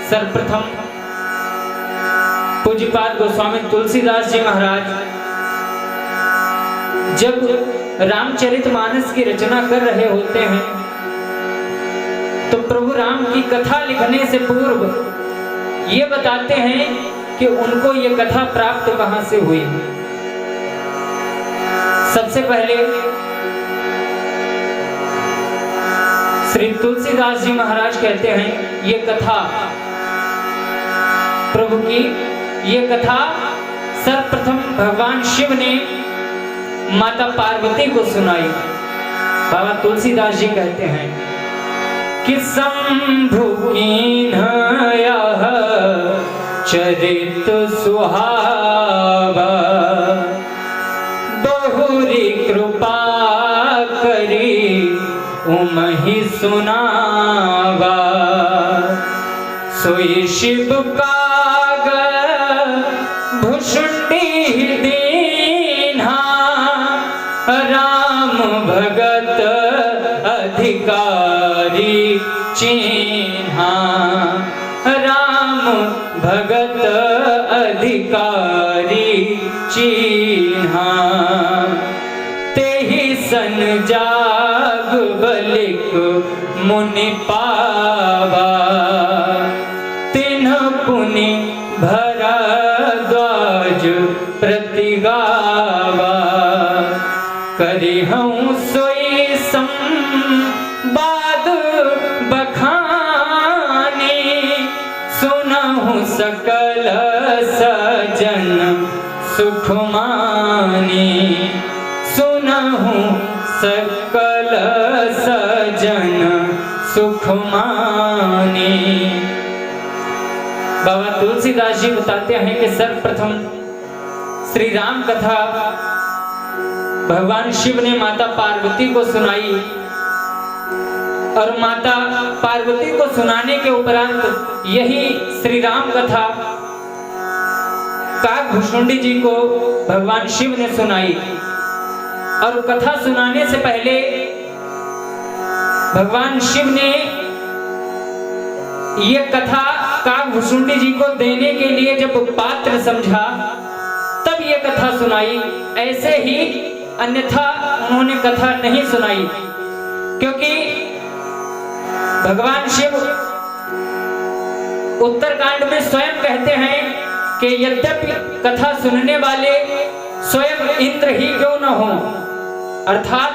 सर्वप्रथम पूज्यपाद गोस्वामी तुलसीदास जी महाराज जब रामचरितमानस की रचना कर रहे होते हैं तो प्रभु राम की कथा लिखने से पूर्व ये बताते हैं कि उनको ये कथा प्राप्त कहां से हुई। सबसे पहले श्री तुलसीदास जी महाराज कहते हैं ये कथा प्रभु की, ये कथा सर्वप्रथम भगवान शिव ने माता पार्वती को सुनाई। बाबा तुलसीदास जी कहते हैं कि शंभु कीन्हयः चरित सुहावा बहुरी कृपा करी उमहि सुनावा सोई शिव काग भुषुंडी दीन्हा राम भगत अधिकारी चिन्हा राम भगत अधिकारी चिन्हा तेहि सन जाग बलिक मुनि पावा तिन्ह पुनि भरद्वाज प्रति गावा करिहउँ सोई संवाद बखानी सुनहु सकल सजन सुख मानी सुनहु सकल सजन सुख मानी। बाबा तुलसीदास जी बताते हैं कि सर्वप्रथम श्री राम कथा भगवान शिव ने माता पार्वती को सुनाई और माता पार्वती को सुनाने के उपरांत यही श्री राम कथा काकभुषुंडी जी को भगवान शिव ने सुनाई। और कथा सुनाने से पहले भगवान शिव ने ये कथा काकभुषुंडी जी को देने के लिए जब पात्र समझा तब ये कथा सुनाई, ऐसे ही अन्यथा उन्होंने कथा नहीं सुनाई। क्योंकि भगवान शिव उत्तरकांड में स्वयं कहते हैं कि यद्यपि कथा सुनने वाले स्वयं इंद्र ही क्यों न हो, अर्थात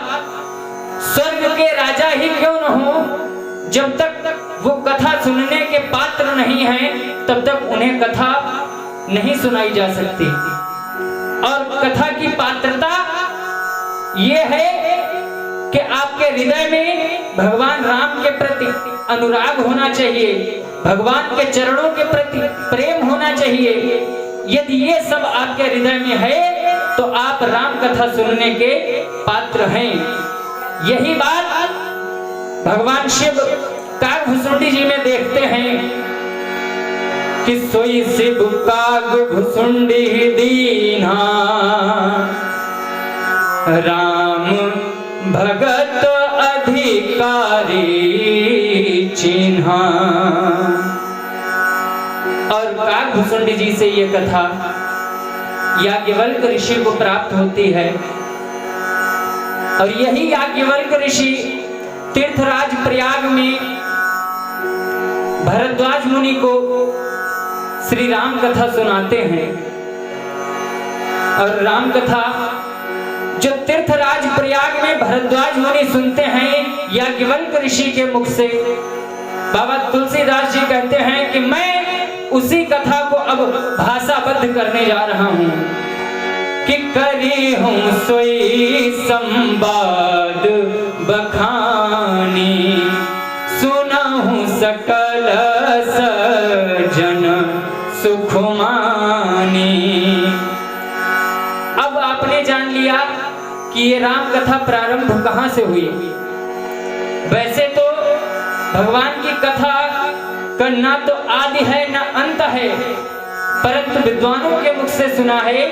स्वर्ग के राजा ही क्यों न हो, जब तक वो कथा सुनने के पात्र नहीं हैं तब तक उन्हें कथा नहीं सुनाई जा सकती। और कथा की पात्रता ये है कि आपके हृदय में भगवान राम के प्रति अनुराग होना चाहिए, भगवान के चरणों के प्रति प्रेम होना चाहिए। यदि ये सब आपके हृदय में है तो आप राम कथा सुनने के पात्र हैं। यही बात भगवान शिव काकभुषुंडी जी में देखते हैं कि सोई शिव काकभुषुंडी दीन्हा राम भगत अधिकारी चिन्हा। और काकभुषुंडी जी से ये कथा याज्ञवल्क्य ऋषि को प्राप्त होती है और यही याज्ञवल्क्य ऋषि तीर्थराज प्रयाग में भरद्वाज मुनि को श्री राम कथा सुनाते हैं। और राम कथा जो तीर्थराज प्रयाग में भरद्वाज मुनि सुनते हैं याज्ञवल्क्य ऋषि के मुख से, बाबा तुलसीदास जी कहते हैं कि मैं उसी कथा को अब भाषाबद्ध करने जा रहा हूं कि करी हूं सोई संवाद बखानी सुनहु सकल सजन सुख मानी। अब आपने जान लिया कि ये राम कथा प्रारंभ कहां से हुई। वैसे तो भगवान की कथा का ना तो आदि है ना अंत है, परंतु विद्वानों के मुख से सुना है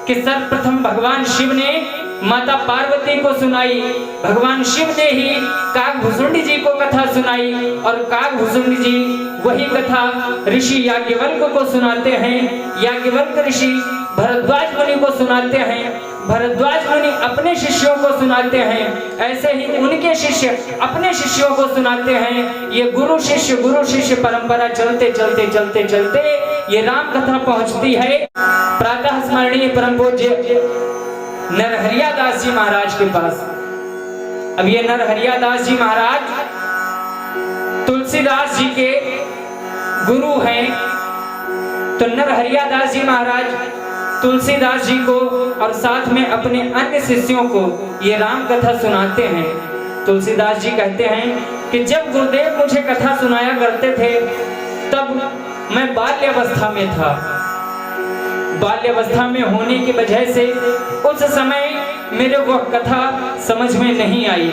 कि सर्वप्रथम भगवान शिव ने माता पार्वती को सुनाई, भगवान शिव ने ही काकभूषुंडी जी को कथा सुनाई, और काकभूषुंडी जी वही कथा ऋषि याज्ञवल्क्य को सुनाते हैं। याज्ञवल्क्य ऋषि भरद्वाज मुनि को सुनाते हैं, भरद्वाज मुनि अपने शिष्यों को सुनाते हैं, ऐसे ही उनके शिष्य अपने शिष्यों को सुनाते हैं। ये गुरु शिष्य परंपरा चलते चलते चलते चलते ये राम कथा पहुंचती है प्रातः स्मरणीय परम पूज्य नरहरिया दास जी महाराज के पास। अब ये नरहरिया दास जी महाराज तुलसीदास जी के गुरु हैं, तो नरहरिया दास जी महाराज तुलसीदास जी को और साथ में अपने अन्य शिष्यों को ये राम कथा सुनाते हैं। तुलसीदास जी कहते हैं कि जब गुरुदेव मुझे कथा सुनाया करते थे तब मैं बाल्यावस्था में था। बाल्यावस्था में होने की वजह से उस समय मेरे वो कथा समझ में नहीं आई।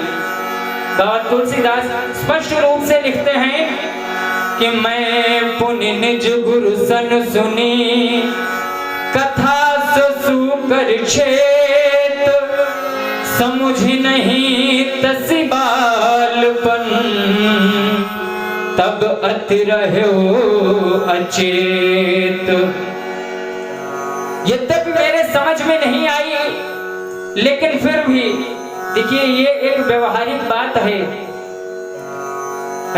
बाबा तुलसीदास स्पष्ट रूप से लिखते हैं कि मैं पुनि निज गुरु सन सुनी, कथा सुकर क्षेत समुझ नहीं तसी बालपन, तब अति रहो अचेत। यद्यपि मेरे समझ में नहीं आई, लेकिन फिर भी देखिए ये एक व्यवहारिक बात है।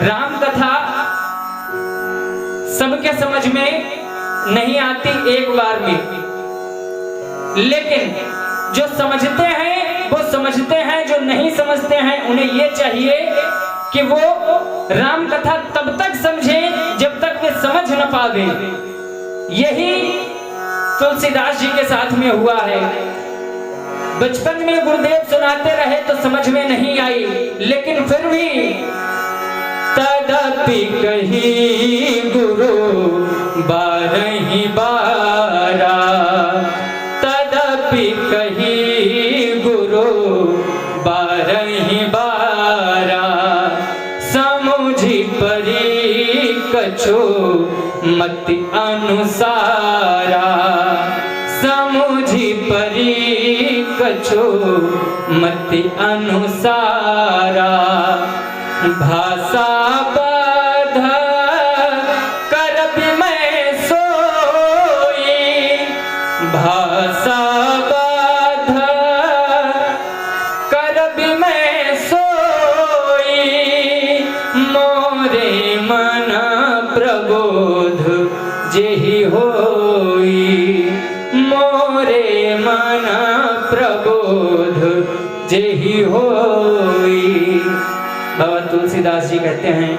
राम कथा सबके समझ में नहीं आती एक बार में, लेकिन जो समझते हैं वो समझते हैं, जो नहीं समझते हैं उन्हें ये चाहिए कि वो राम कथा तब तक समझे जब तक वे समझ न पावे। यही तुलसीदास जी के साथ में हुआ है। बचपन में गुरुदेव सुनाते रहे तो समझ में नहीं आई, लेकिन फिर भी तदपि कही गुरु बारही बारा, तदपि कही गुरु बारही बारा, समुझी परी कछु मति अनुसारा, समुझी परी कछु मति अनुसारा, भाषा बध करबि मैं सोई, भाषा बध करबि मैं सोई, मोरे मन प्रबोध जेहि होई, मोरे मन प्रबोध जेहि होई। बाबा तुलसीदास जी कहते हैं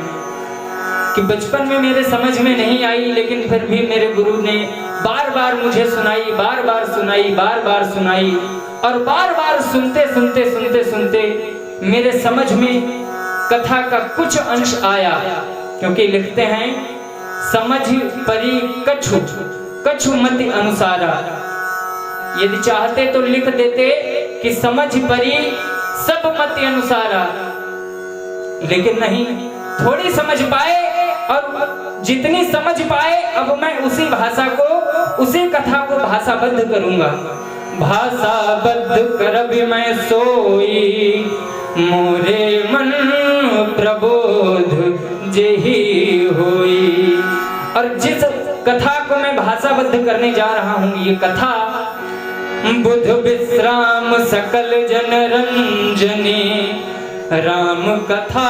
कि बचपन में मेरे समझ में नहीं आई, लेकिन फिर भी मेरे गुरु ने बार बार मुझे सुनाई, बार बार सुनाई, बार बार सुनाई, और बार बार सुनते सुनते सुनते सुनते मेरे समझ में कथा का कुछ अंश आया। क्योंकि लिखते हैं समझ परी कछु कछु मति अनुसारा। यदि चाहते तो लिख देते कि समझ परी सब मति अनुसारा, लेकिन नहीं, थोड़ी समझ पाए और जितनी समझ पाए अब मैं उसी भाषा को, उसी कथा को भाषाबद्ध करूंगा। भाषाबद्ध करबि मैं सोई, मोरे मन प्रबोध जेहि होई। और जिस कथा को मैं भाषाबद्ध करने जा रहा हूं, ये कथा बुध विश्राम सकल जन रंजनी, राम कथा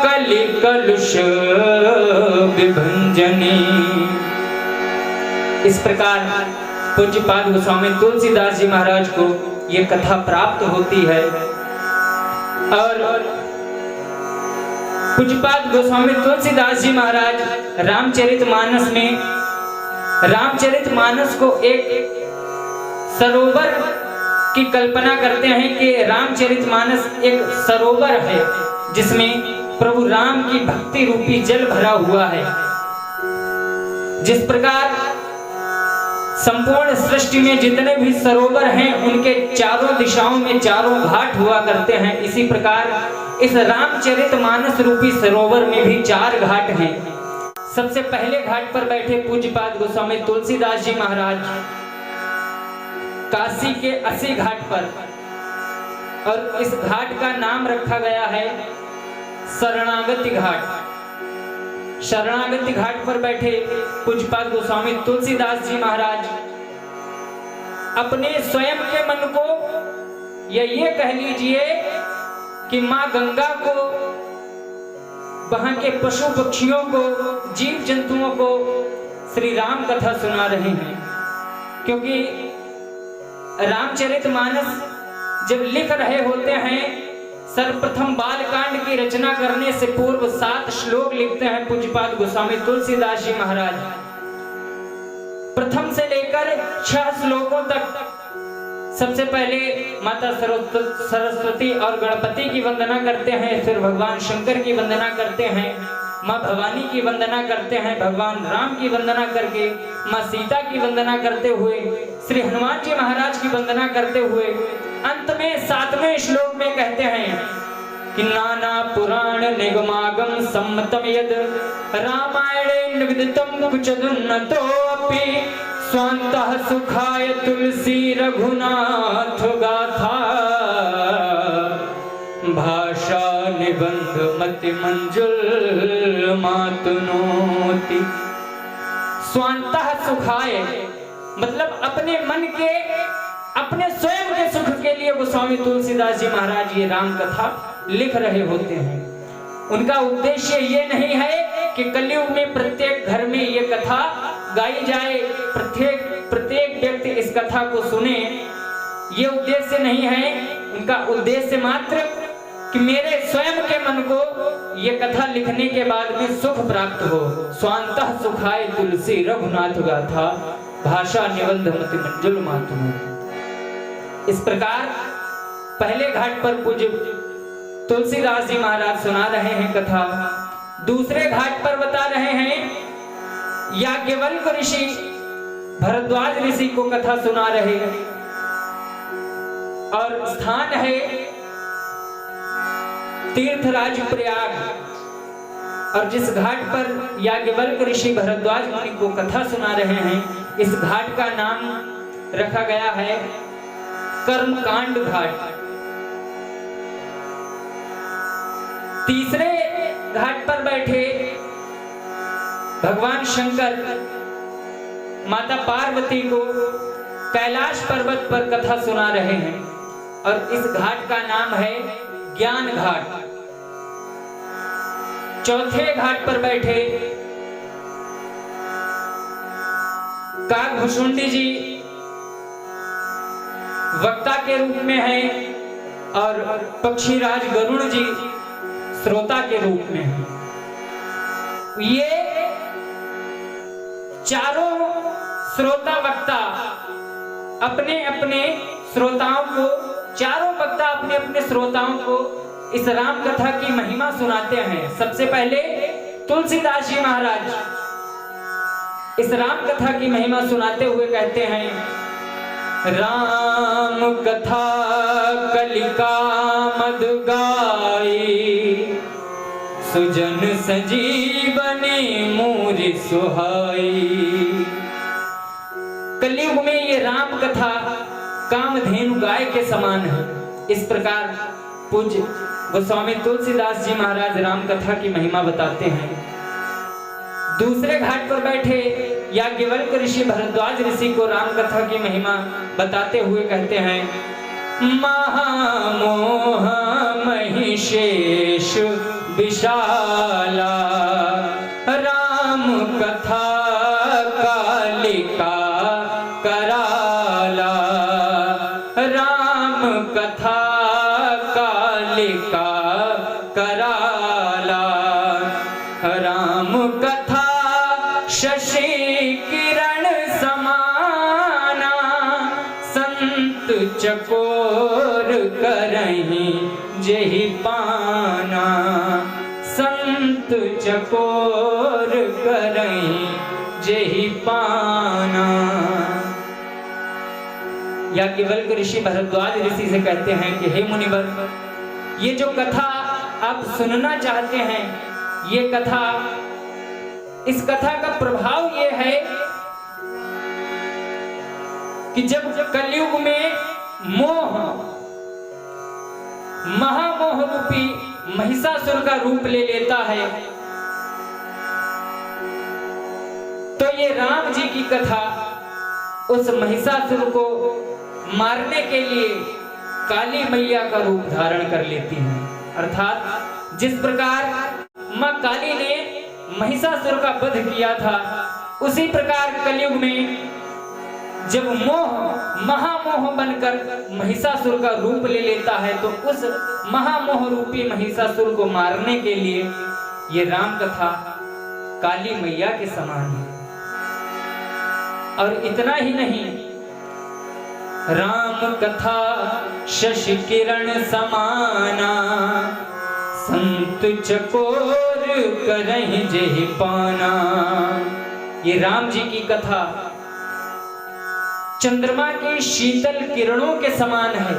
कलि कलुष विभंजनी। इस प्रकार पूज्यपाद गोस्वामी तुलसीदास जी महाराज को ये कथा प्राप्त होती है। और पूज्यपाद गोस्वामी तुलसीदास जी महाराज रामचरितमानस में, रामचरितमानस को एक सरोवर की कल्पना करते हैं कि रामचरितमानस एक सरोवर है जिसमें प्रभु राम की भक्ति रूपी जल भरा हुआ है। जिस प्रकार संपूर्ण सृष्टि में जितने भी सरोवर हैं उनके चारों दिशाओं में चारों घाट हुआ करते हैं, इसी प्रकार इस रामचरितमानस रूपी सरोवर में भी 4 घाट हैं। सबसे पहले घाट पर बैठे पूज्यपाद गोस्वामी तुलसीदास जी महाराज, काशी के 80 घाट पर, और इस घाट का नाम रखा गया है शरणागति घाट। शरणागति घाट पर बैठे पूज्यपाद गोस्वामी तुलसीदास जी महाराज अपने स्वयं के मन को, या ये कह लीजिए कि माँ गंगा को, वहां के पशु पक्षियों को, जीव जंतुओं को श्री राम कथा सुना रहे हैं। क्योंकि रामचरितमानस जब लिख रहे होते हैं, सर्वप्रथम बालकांड की रचना करने से पूर्व 7 श्लोक लिखते हैं पूज्यपाद गोस्वामी तुलसीदास जी महाराज। प्रथम से लेकर 6 श्लोकों तक सबसे पहले माता सरस्वती और गणपति की वंदना करते हैं, फिर भगवान शंकर की वंदना करते हैं, माँ भवानी की वंदना करते हैं, भगवान राम की वंदना करके माँ सीता की वंदना करते हुए, श्री हनुमान जी महाराज की वंदना करते हुए अंत में 7वें श्लोक में कहते हैं कि नाना पुराण निगमागम सम्मतम यद रामायणे विदितम कुचदुन्नतो अपि स्वान्तः सुखाय तुलसी रघुनाथ गाथा भाषा निबंध मति मंजुल मातुनोति। स्वान्तः सुखाय मतलब अपने मन के, अपने स्वयं के सुख के लिए गोस्वामी तुलसीदास जी महाराज ये राम कथा लिख रहे होते हैं। उनका उद्देश्य ये नहीं है कि कलयुग में प्रत्येक घर में ये कथा गाई जाए, प्रत्येक व्यक्ति इस कथा को सुने, ये उद्देश्य नहीं है। उनका उद्देश्य मात्र कि मेरे स्वयं के मन को ये कथा लिखने के बाद में सुख प्राप्त हो। स्वान्तः सुखाय तुलसी रघुनाथ गाथा भाषा निबंध मति मंजुल मातुनोति। इस प्रकार पहले घाट पर पूज्य तुलसीदास जी महाराज सुना रहे हैं कथा। दूसरे घाट पर बता रहे हैं याज्ञवल्क्य ऋषि भरद्वाज ऋषि को कथा सुना रहे हैं, और स्थान है तीर्थराज प्रयाग। और जिस घाट पर याज्ञवल्क्य ऋषि भरद्वाज मुनि को कथा सुना रहे हैं, इस घाट का नाम रखा गया है कर्मकांड घाट। तीसरे घाट पर बैठे भगवान शंकर माता पार्वती को कैलाश पर्वत पर कथा सुना रहे हैं, और इस घाट का नाम है ज्ञान घाट। चौथे घाट पर बैठे काकभुषुंडी जी वक्ता के रूप में हैं, और पक्षीराज गरुड़ जी श्रोता के रूप में हैं। ये चारों श्रोता वक्ता अपने अपने श्रोताओं को, चारों वक्ता अपने अपने श्रोताओं को इस राम कथा की महिमा सुनाते हैं। सबसे पहले तुलसीदास जी महाराज इस राम कथा की महिमा सुनाते हुए कहते हैं, राम कथा कलिका मधु गाई सुजन संजीवनी मूरी सुहाई। कलयुग में ये राम कथा कामधेनु गाय के समान है। इस प्रकार पूज्य गोस्वामी तुलसीदास जी महाराज राम कथा की महिमा बताते हैं। दूसरे घाट पर बैठे याज्ञवल्क्य ऋषि भरद्वाज ऋषि को राम कथा की महिमा बताते हुए कहते हैं, महामोह महिषेश विशाला राम कथा कालिका कराला राम कथा कालिका कराला राम कथा शशि किरण समाना संत चकोर करहीं जेहि पाना संत चकोर करहीं जेहि पाना। याज्ञवल्क्य ऋषि भरद्वाज ऋषि से कहते हैं कि हे मुनिवर, ये जो कथा आप सुनना चाहते हैं, ये कथा, इस कथा का प्रभाव ये है कि जब कलयुग में मोह महामोह रूपी महिषासुर का रूप ले लेता है, तो ये राम जी की कथा उस महिषासुर को मारने के लिए काली मैया का रूप धारण कर लेती है। अर्थात जिस प्रकार मां काली ने महिषासुर का वध किया था, उसी प्रकार कलयुग में जब मोह महामोह बनकर महिषासुर का रूप ले लेता है, तो उस महामोह रूपी महिषासुर को मारने के लिए ये राम कथा काली मैया के समान है। और इतना ही नहीं, राम कथा शशि किरण समाना, संत चकोर करहि जेहि पाना। ये राम जी की कथा चंद्रमा की शीतल किरणों के समान है।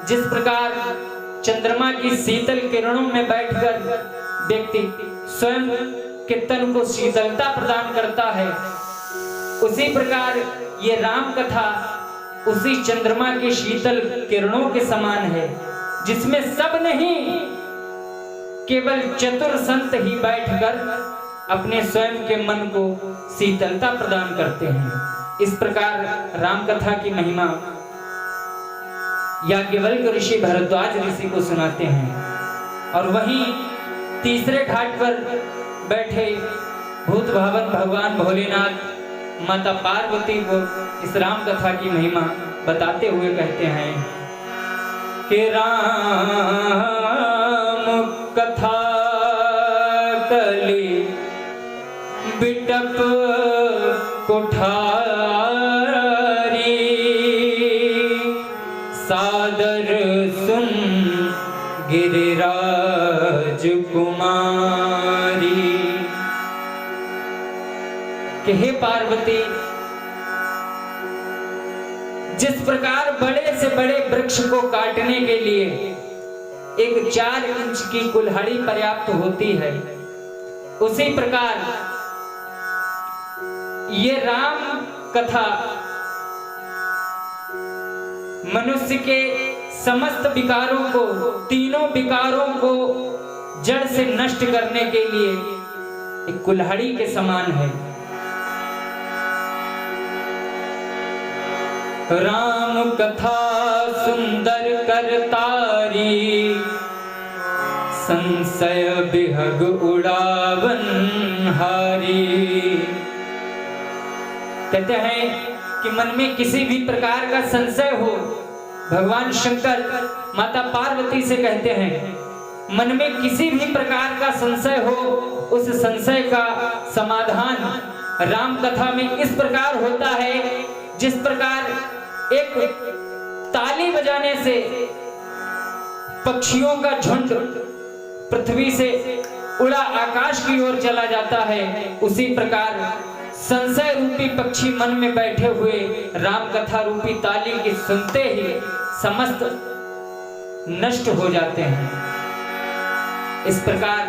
जिस प्रकार चंद्रमा की शीतल किरणों में बैठकर व्यक्ति स्वयं के तन को शीतलता प्रदान करता है, उसी प्रकार ये राम कथा उसी चंद्रमा की शीतल किरणों के समान है, जिसमें सब नहीं केवल चतुर संत ही बैठकर अपने स्वयं के मन को शीतलता प्रदान करते हैं। इस प्रकार राम कथा की महिमा याज्ञवल्क्य ऋषि भरद्वाज ऋषि को सुनाते हैं। और वहीं तीसरे घाट पर बैठे भूत भावन भगवान भोलेनाथ माता पार्वती को इस राम कथा की महिमा बताते हुए कहते हैं कि राम कथा कली बिटप कुठारी, सादर सुन गिरिराज कुमारी। कि हे पार्वती, जिस प्रकार बड़े से बड़े वृक्ष को काटने के लिए एक 4 इंच की कुल्हाड़ी पर्याप्त होती है, उसी प्रकार ये राम कथा मनुष्य के समस्त विकारों को, तीनों विकारों को जड़ से नष्ट करने के लिए एक कुल्हाड़ी के समान है। राम कथा सुंदर करतारी, संशय बिहग उड़ावन हारी। कहते हैं कि मन में किसी भी प्रकार का संशय हो, भगवान शंकर माता पार्वती से कहते हैं, मन में किसी भी प्रकार का संशय हो, उस संशय का समाधान राम कथा में इस प्रकार होता है, जिस प्रकार एक ताली बजाने से पक्षियों का झुंड पृथ्वी से उड़ा आकाश की ओर चला जाता है, उसी प्रकार संशय रूपी पक्षी मन में बैठे हुए राम कथा रूपी ताली की सुनते ही समस्त नष्ट हो जाते हैं। इस प्रकार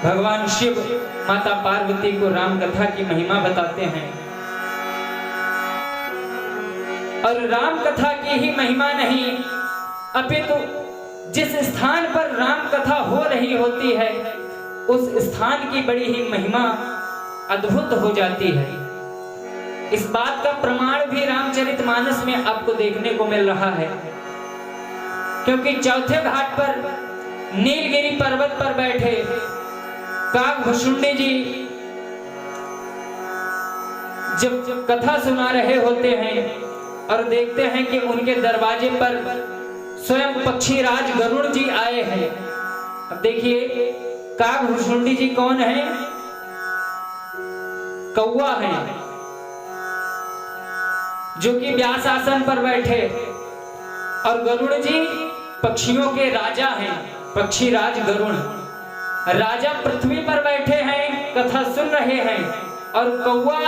भगवान शिव माता पार्वती को राम कथा की महिमा बताते हैं। और राम कथा की ही महिमा नहीं, अपितु जिस स्थान पर राम कथा हो रही होती है, उस स्थान की बड़ी ही महिमा अद्भुत हो जाती है। इस बात का प्रमाण भी रामचरितमानस में आपको देखने को मिल रहा है, क्योंकि चौथे घाट पर नीलगिरी पर्वत पर बैठे काकभुशुंडी जी जब कथा सुना रहे होते हैं और देखते हैं कि उनके दरवाजे पर स्वयं पक्षीराज गरुड़ जी आए हैं। अब देखिए, काकभुशुंडी जी कौन है? कौवा है, जो कि व्यास आसन पर बैठे, और गरुड़ जी पक्षियों के राजा हैं, पक्षीराज गरुड़। राजा पृथ्वी पर बैठे हैं, कथा सुन रहे हैं, और कौवा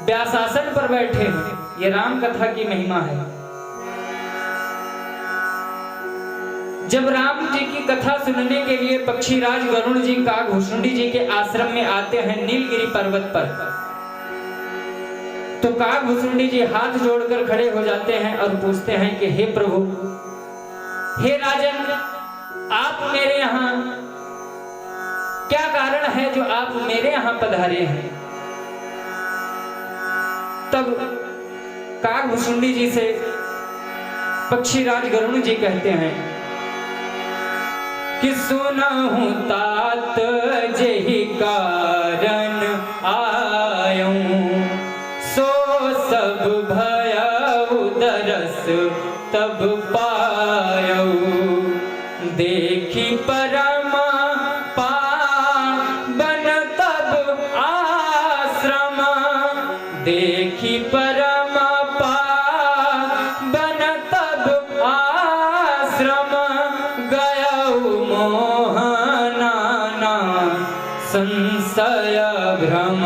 व्यासासन पर बैठे हैं। ये राम कथा की महिमा है। जब राम जी की कथा सुनने के लिए पक्षीराज गरुड़ जी काकभुशुंडी जी के आश्रम में आते हैं नीलगिरी पर्वत पर, तो काकभूषुंडी जी हाथ जोड़कर खड़े हो जाते हैं और पूछते हैं कि हे प्रभु, हे राजन, आप मेरे यहाँ क्या कारण है जो आप मेरे यहाँ पधारे हैं? तब काकभूषुंडी जी से पक्षीराज गरुड़ जी कहते हैं कि सुनहु तात जेहि कारण आयऊं, सो सब भयउ दरस तब पायऊ, देखी परमा पावन तब आश्रम, देखी परमा पावन तब आश्रम, गयऊ मोहनाना संशय भ्रम,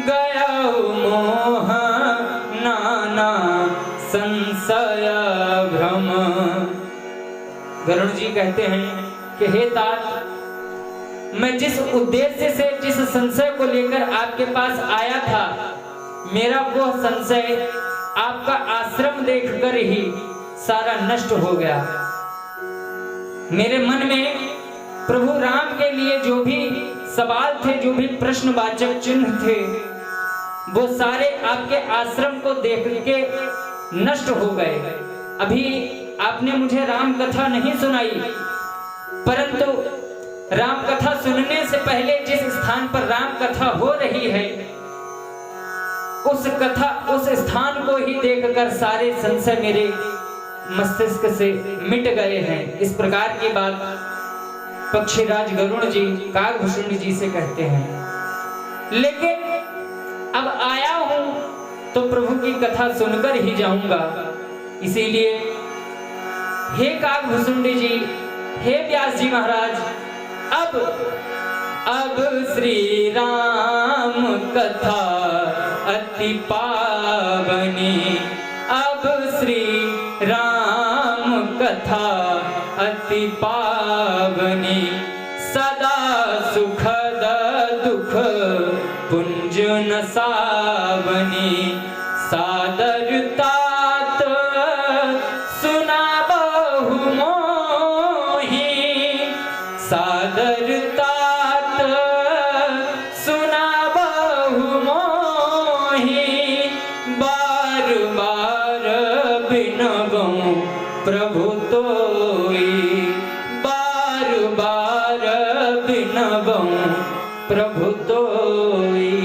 गयऊ मोहनाना संशय भ्रम। गरुड़ जी कहते हैं कि हे तात, मैं जिस उद्देश्य से, जिस संशय को लेकर आपके पास आया था, मेरा वो संशय आपका आश्रम देखकर ही सारा नष्ट हो गया। मेरे मन में प्रभु राम के लिए जो भी सवाल थे, जो भी प्रश्नवाचक चिन्ह थे, वो सारे आपके आश्रम को देख के नष्ट हो गए। अभी आपने मुझे राम कथा नहीं सुनाई, परंतु राम कथा सुनने से पहले जिस स्थान पर राम कथा हो रही है, उस स्थान को ही देखकर सारे संशय मेरे मस्तिष्क से मिट गए हैं। इस प्रकार की बात पक्षीराज गरुड़ जी काकभूषुंडी जी से कहते हैं। लेकिन अब आया हूं तो प्रभु की कथा सुनकर ही जाऊंगा, इसीलिए हे काकभूषुंडी जी, हे व्यास जी महाराज, अब श्री राम कथा अति पावनी, अब श्री राम कथा अति पावनी, सदा सुखद दुख पुंज नसावनी, सादर तात सुनाबहु मोहि, सादर तात सुनाबहु मोहि, बार बार बिनबहु प्रभु तोई, बार बार बिनबहु प्रभु तोई।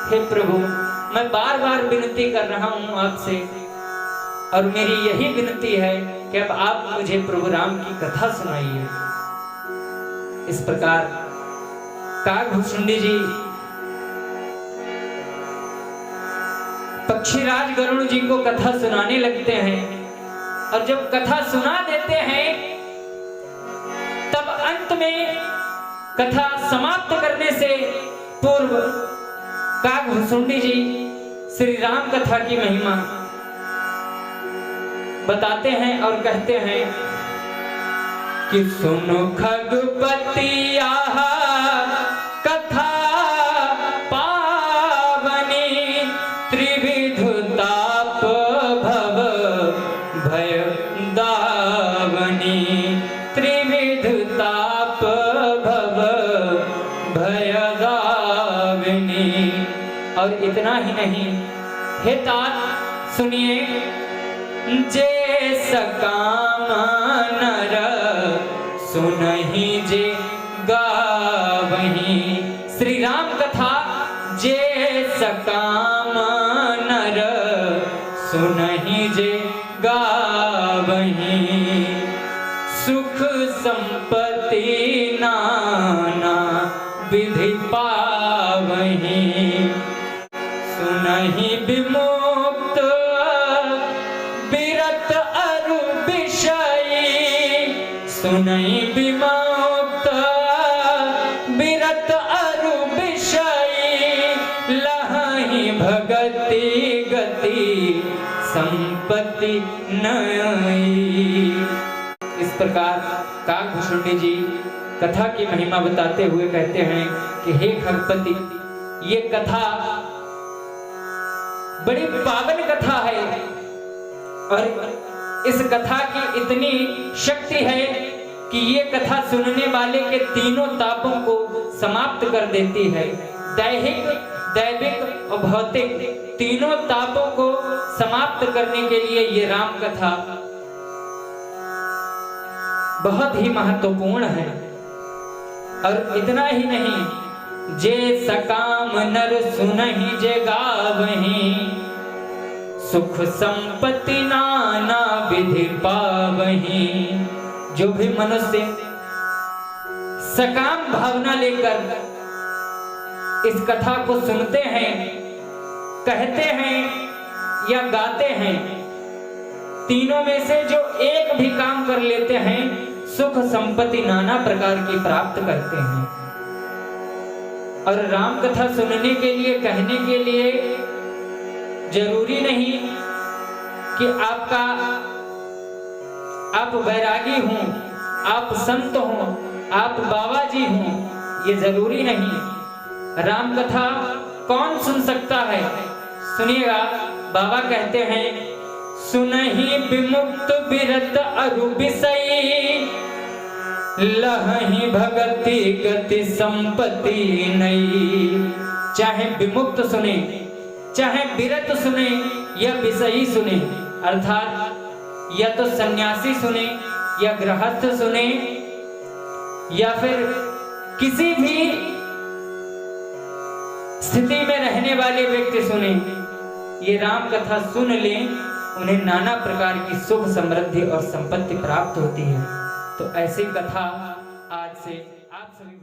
हे प्रभु, मैं बार बार विनती कर रहा हूं आपसे, और मेरी यही विनती है कि अब आप मुझे प्रभु राम की कथा सुनाइए। इस प्रकार काकभूषुंडी जी पक्षीराज गरुड़ जी को कथा सुनाने लगते हैं, और जब कथा सुना देते हैं तब अंत में कथा समाप्त करने से पूर्व काकभूषुंडी जी श्री राम कथा की महिमा बताते हैं और कहते हैं कि सुनो खगपति आहा कथा पावनी, त्रिविध ताप भव भय दावनी, त्रिविध ताप भव भय दावनी। और इतना ही नहीं, हे तात सुनिए, जे सकाम नर सुनहि जे गावहि, श्री राम कथा जे सकाम नर सुनहि जे गावहि, सुख संपत्ति नाना विधि पावहि, सुनहि विमुक्त बिरत अरु विषयी, सुनहि विमुक्त बिरत अरु विषयी, लहहि भगति गति संपत्ति नई। इस प्रकार काकभूषुंडी जी कथा की महिमा बताते हुए कहते हैं कि हे खगपति, ये कथा बड़ी पावन कथा है और इस कथा की इतनी शक्ति है कि ये कथा सुनने वाले के तीनों तापों को समाप्त कर देती है। दैहिक, दैविक और भौतिक तीनों तापों को समाप्त करने के लिए ये राम कथा बहुत ही महत्वपूर्ण है। और इतना ही नहीं, जे सकाम नर सुनहि जे गावहि, सुख संपत्ति नाना विधि पावहि। जो भी मनुष्य सकाम भावना लेकर इस कथा को सुनते हैं, कहते हैं या गाते हैं, तीनों में से जो एक भी काम कर लेते हैं, सुख संपत्ति नाना प्रकार की प्राप्त करते हैं। और राम कथा सुनने के लिए, कहने के लिए जरूरी नहीं कि आप वैरागी हों, आप संत हों, आप बाबा जी हों, ये जरूरी नहीं। राम कथा कौन सुन सकता है? सुनिएगा, बाबा कहते हैं, सुनहि विमुक्त विरत अरु विषयी, लहहि भगति गति संपत्ति नई। चाहे विमुक्त सुने, चाहे विरत सुने या विषयी सुने, अर्थात या तो सन्यासी सुने या गृहस्थ सुने या फिर किसी भी स्थिति में रहने वाले व्यक्ति सुने, ये राम कथा सुन लें, उन्हें नाना प्रकार की सुख समृद्धि और संपत्ति प्राप्त होती है। तो ऐसी कथा आज से आप सभी